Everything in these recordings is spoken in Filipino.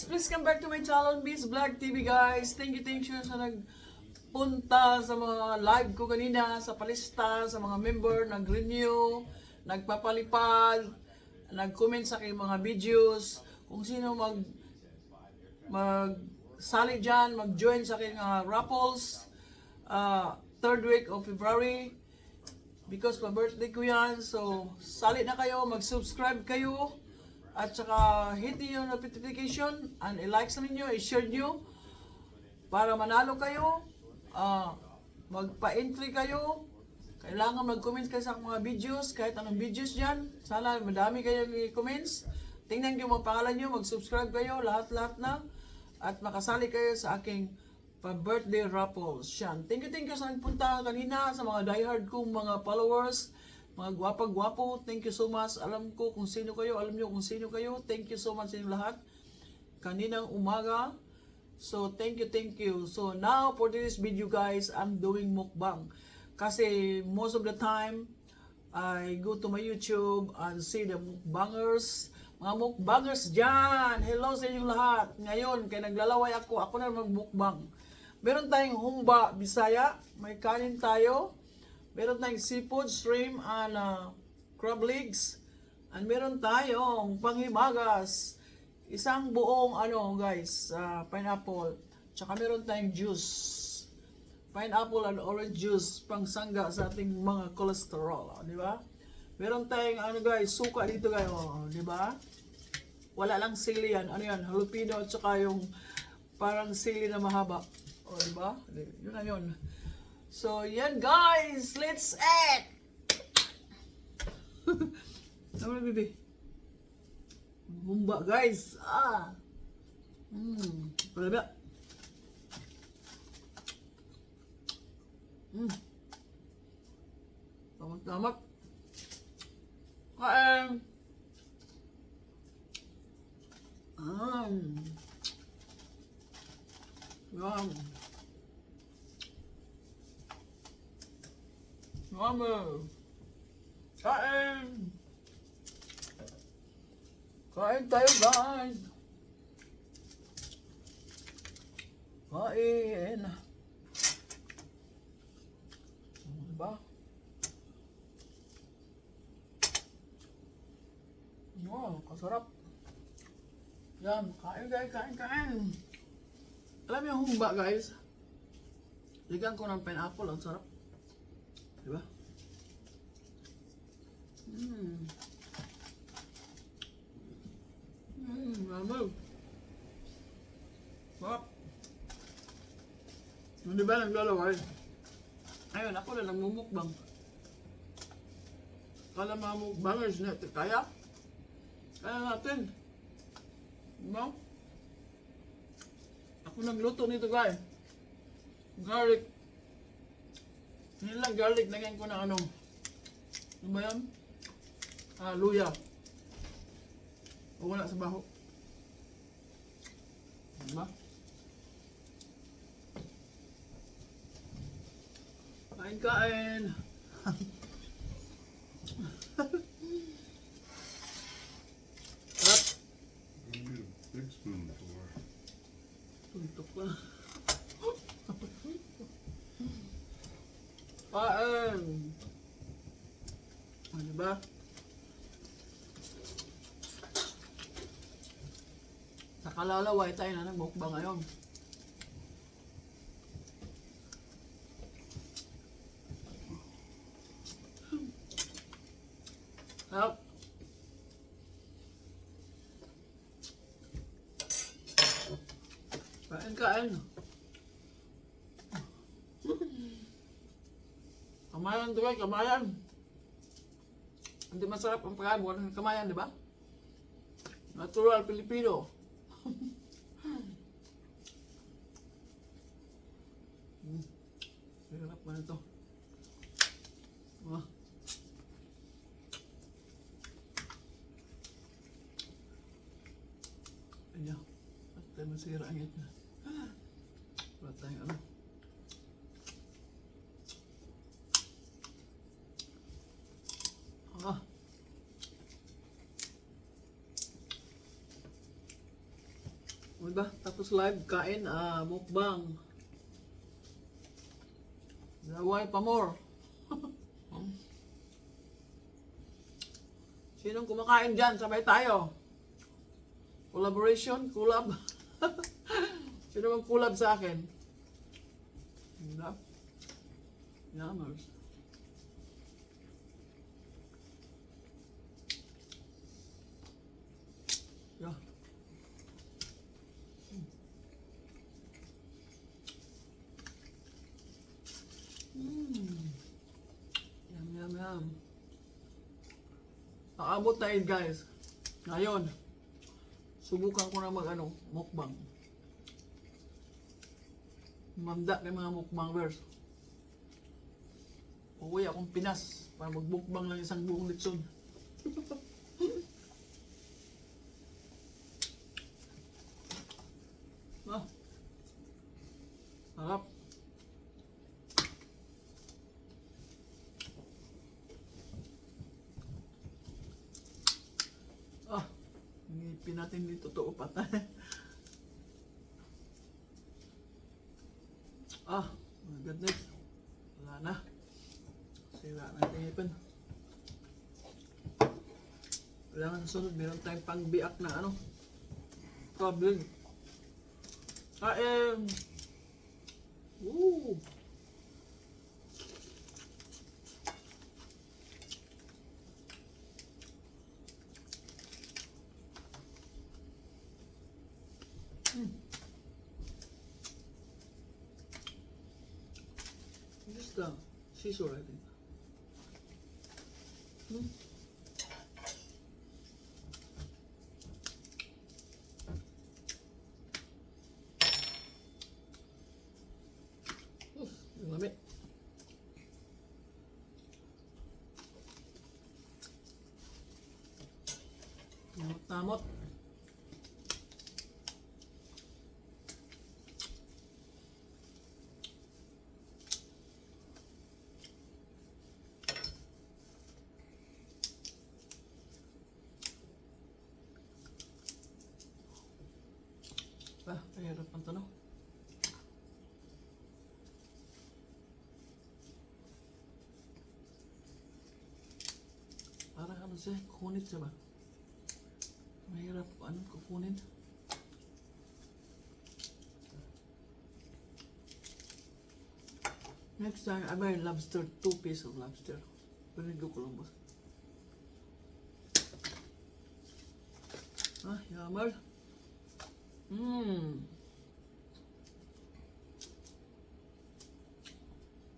please come back to my channel, Miss Vlog TV guys. Thank you sa nagpunta sa mga live ko kanina, sa palista, sa mga member, nag-renew, nagpapalipad, nag-comment sa aking mga videos. Kung sino sali dyan, mag-join sa aking raffles, third week of February. Because my birthday ko yan, so sali na kayo, mag-subscribe kayo. At saka hit niyo yung notification and i-like sa ninyo, i-share nyo para manalo kayo, magpa-entry kayo. Kailangan mag-comment kayo sa mga videos, kahit anong videos dyan. Sana madami kayong i-comments. Tingnan nyo mga pangalan nyo, mag-subscribe kayo, lahat-lahat na. At makasali kayo sa aking pa-birthday raffles. Yan. Thank you sa nagpunta kanina, sa mga diehard kong mga followers. Mga gwapa-gwapo, thank you so much. Alam ko kung sino kayo, alam nyo kung sino kayo. Thank you so much sa inyong lahat. Kaninang umaga. So, thank you. So, now for this video guys, I'm doing mukbang. Kasi most of the time, I go to my YouTube and see the mukbangers. Mga mukbangers dyan. Hello sa inyong lahat. Ngayon, kaya naglalaway ako na magmukbang. Meron tayong humba, Bisaya. May kanin tayo. Meron tayong seafood, shrimp, and crab legs. And meron tayong panghimagas. Isang buong guys, pineapple. Tsaka meron tayong juice. Pineapple and orange juice pang sangga sa ating mga cholesterol, di ba? Meron tayong guys, suka dito guys, di ba? Wala lang sili yan. Ano yan? Jalapeno at saka yung parang sili na mahaba. O, di ba? Yun na yun. So, yan guys, let's eat! Ano na, baby? Humba, guys. Palaba. Tamat. Kain. Yum. Mama, kain tayo guys. Kain. Diba? Wow, kasarap. Yan, kain guys, kain. Alam niyo yung humba guys, ligan ko ng pineapple, ang sarap. Diba? Mama. Sarap. Hindi ba naglalaway? Ayun, ako na nagmumukbang. Kala mga mukbangers na kaya? Kaya natin. Diba? Ako nagluto nito guys. Garlic. Hindi lang garlic, lagyan ko ng ano ba yan? Luya. O wala sa baho. Diba? Kain. Sarap. I need a big spoonful. Tuntok pa. Kain. Diba? Sa kalalaway tayo na nagmukbang ngayon. Sarap. Kain. Kamayan to guys, kamayan. Hindi masarap ang pagkain, walang kamayan, di ba? Natural Filipino. Sarap na ito. Ayan. At tayo masira ang ito. Wala tayong ano. Diba? Tapos live, kain, mukbang. Laway pa more. Sinong kumakain dyan? Sabay tayo. Collaboration? Collab? Sino bang collab sa akin? Diba? Yammers. Yeah. Yum, yum, yum. Naabot na yun, guys. Ngayon, subukan ko na mukbang. Mamda kay mga mukbangers. Uwi akong Pinas para magbukbang lang isang buong litson. Harap. Ngipin natin dito to patay. My goodness. Wala na. Sira na yung ngipin. Kailangan sa sunod, meron tayong pang-biak na problem. Woo! Just scissor, I think. Lamig. Namot-namot. Mahirap ang tanong. Parang siya, kukunit siya ba? Mahirap kukunin. Next time, I buy lobster, 2 pieces of lobster. Very good Columbus. Yummer.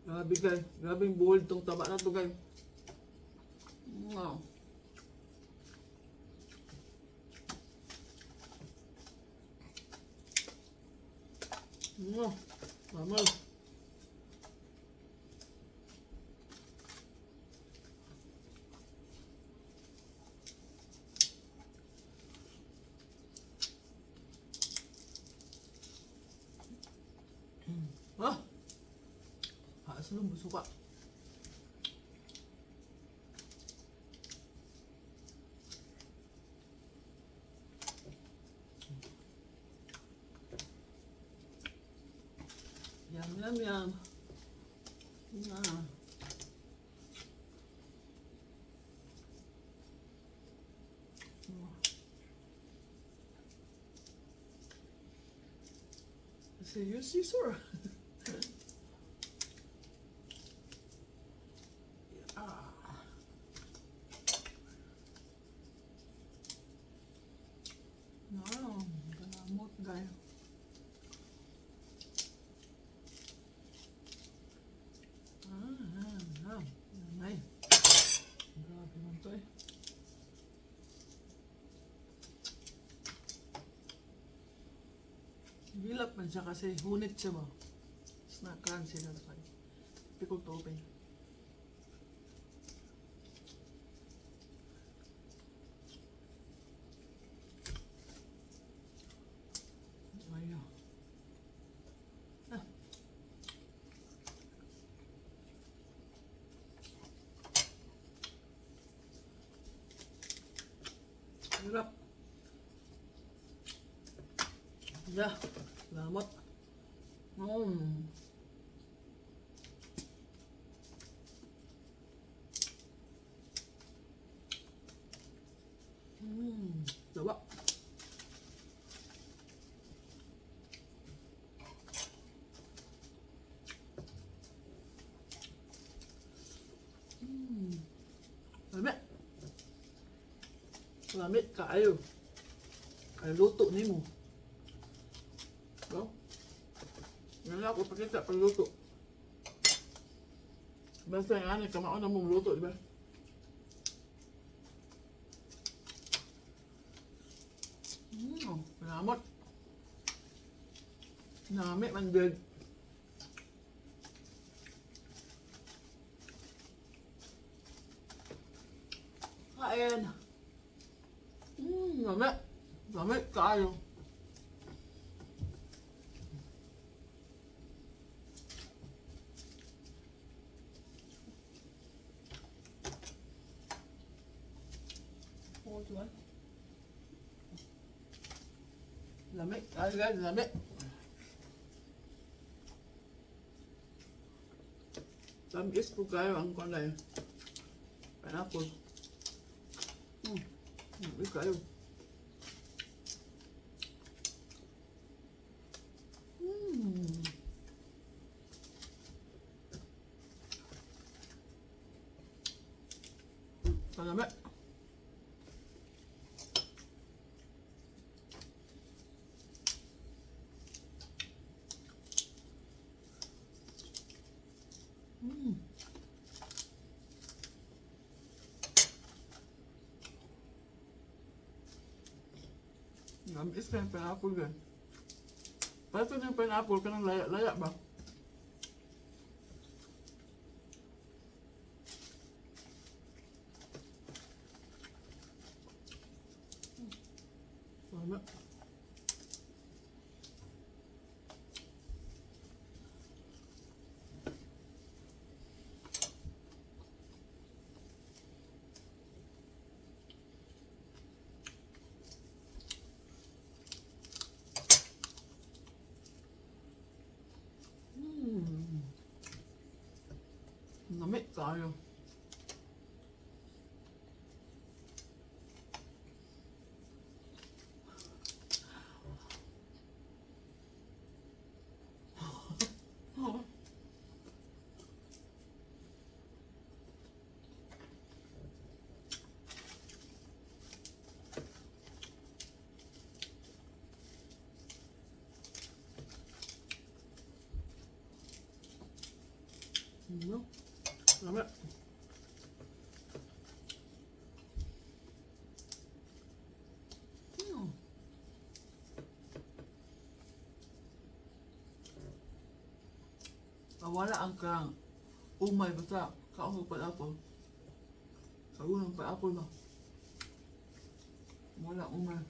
Grabe guys, grabe yung bold tong taba na to guys. Wow. Mama. Asalum suka. Yum, yum, yum. See you, Caesar. Ganamot, guys. Ay. Grabe naman to eh. Hilap man siya kasi hunit siya ba? Snack crunchy na tayo. Difficult to open. Ayun. Hirap. Yeah, salamat. Mm. Diba? Lami. Lami kaayo. Ay luto nimo. No? Yan lang ako pakita pag luto. Basta yung ani, kamaon na mong luto, diba? Salamat. Nami man good. Kain. Lami. Lami kaayo. Oh, diba? Lami. Ay, guys, lami. Tamis po kayo ang kulay. Pineapple. Lami kayo. Lami. Tamis ka yung pineapple gan. Pato yung pineapple ka ng laya-laya ba? Lami. Lami tayo. Lami. Wala ang kang umay basta kaong pineapple. Kaunang pineapple ba? Wala umay.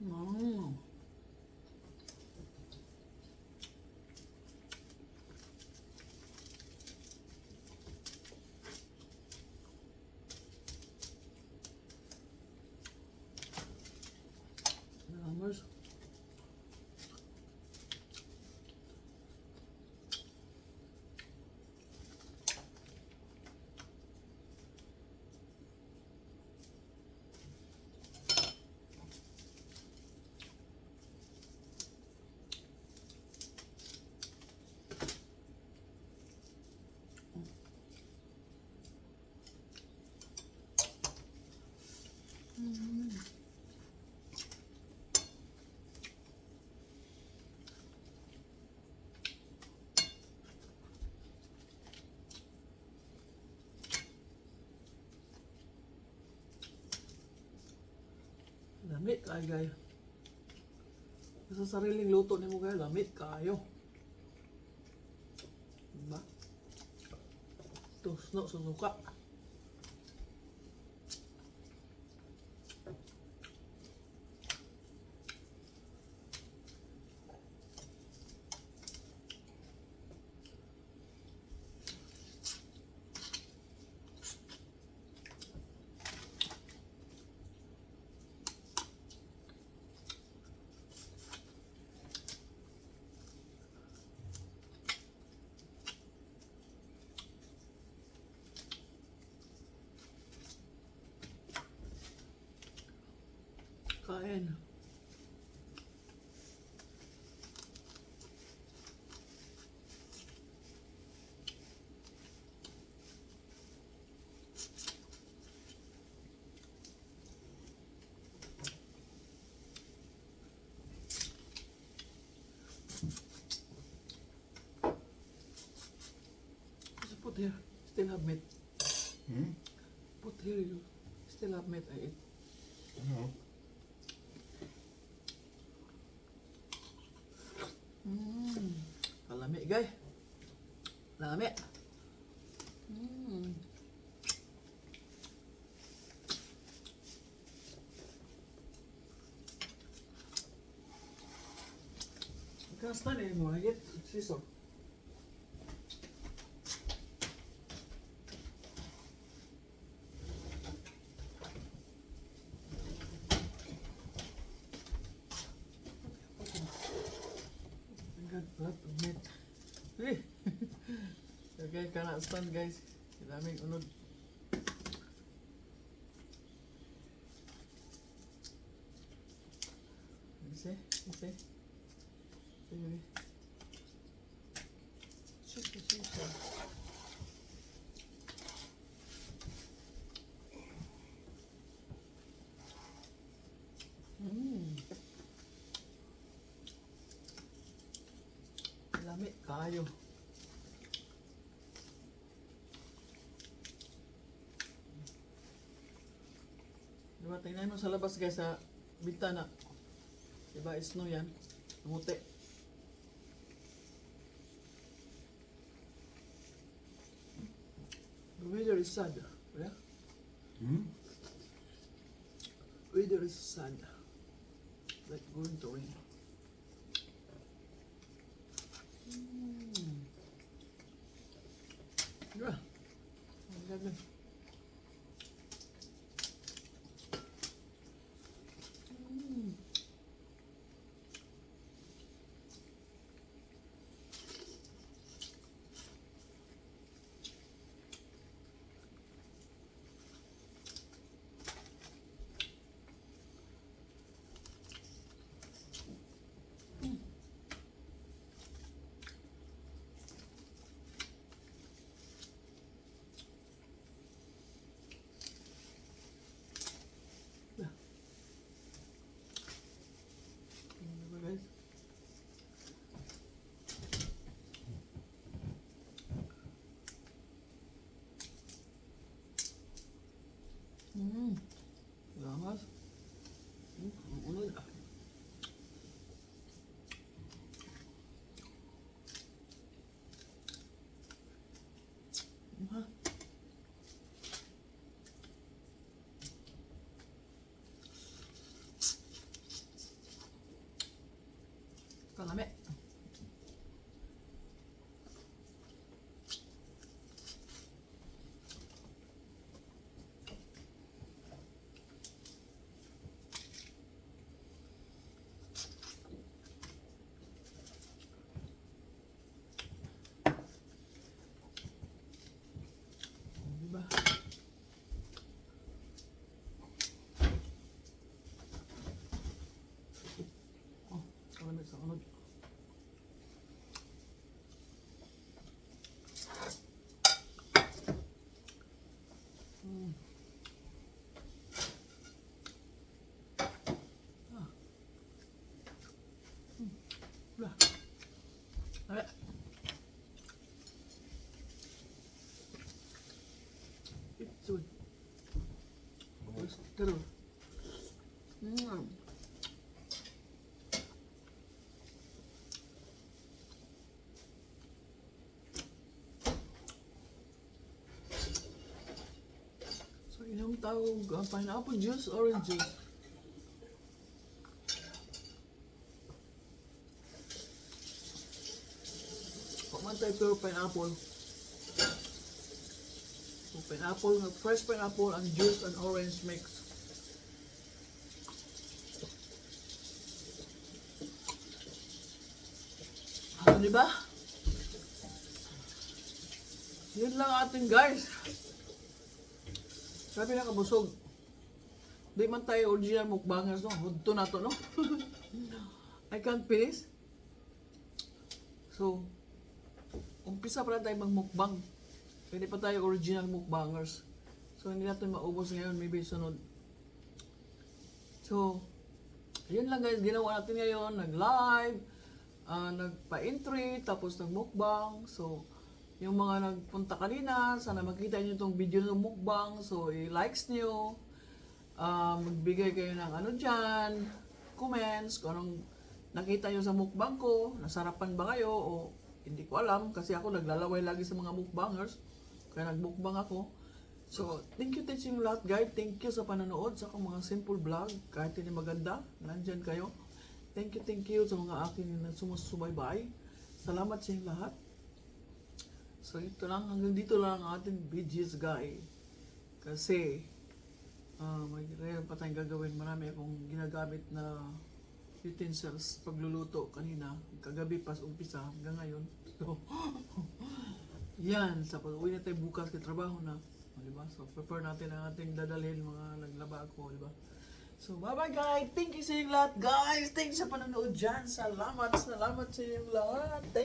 Salamat. Lamit kayo guys. Sa sariling luto ni mo guys, lamit kayo. Diba? Tusno susuka. Kain. Just put here. Still have meat. Hmm? Put here. You still have meat. I eat. No. Kalami, guys. Lami. Mm. Can't stand it anymore. I get scissor. I got a lot of meat. Hey. Okay, cannot stand, guys. Daming unod. You see? You see? See, baby? Scissor. Lami kayo. Diba, tingnan mo sa labas, guys, sa bintana. Diba, snow yan. Tumuti. The weather is sad. Yeah? Hmm? Weather is sad. Like going to rain. Diba? Ang ganda. Diba, guys? Lamas. Ang unod. Ha? Kalami. Diba? Oh, kalami sa unod. Diba? Alright. It's good. It's good. So, inom tawag pineapple juice, orange juice. Pagmantay pero pineapple. So, pineapple, fresh pineapple and juice and orange mix. Diba? Yun lang ating guys. Sabi na kabusog. Di man tayo original mukbangers, no? Hudto na to, no? I can't finish. So, umpisa pa lang tayo magmukbang. Hindi pa tayo original mukbangers. So, hindi natin maubos ngayon, maybe sunod. So, yun lang guys, ginawa natin ngayon, nag-live, nagpa-entry, tapos nag-mukbang. So, yung mga nagpunta kanina, sana makita nyo itong video ng mukbang. So, i-likes nyo, magbigay kayo ng ano dyan, comments, kung anong nakita nyo sa mukbang ko, nasarapan ba kayo, o hindi ko alam, kasi ako naglalaway lagi sa mga mukbangers, kaya nagmukbang ako. So, thank you lahat guys. Thank you sa panonood sa akong mga simple vlog. Kahit hindi maganda, nandyan kayo. Thank you sa mga akin na sumusubaybay. Salamat sa inyo lahat. So, ito lang. Hanggang dito lang ang ating videos guys. Kasi, may rin pa tayong gagawin. Marami akong ginagamit na utensils pagluluto kanina. Kagabi pas umpisa hanggang ngayon. So, yan. Sa pag-uwi na tayo bukas kay trabaho na. Diba? So, prepare natin ang ating dadalhin mga naglaba ako, diba? So, bye-bye guys! Thank you sa inyo lahat, guys! Thank you sa panonood dyan! Salamat sa inyo lahat! Thank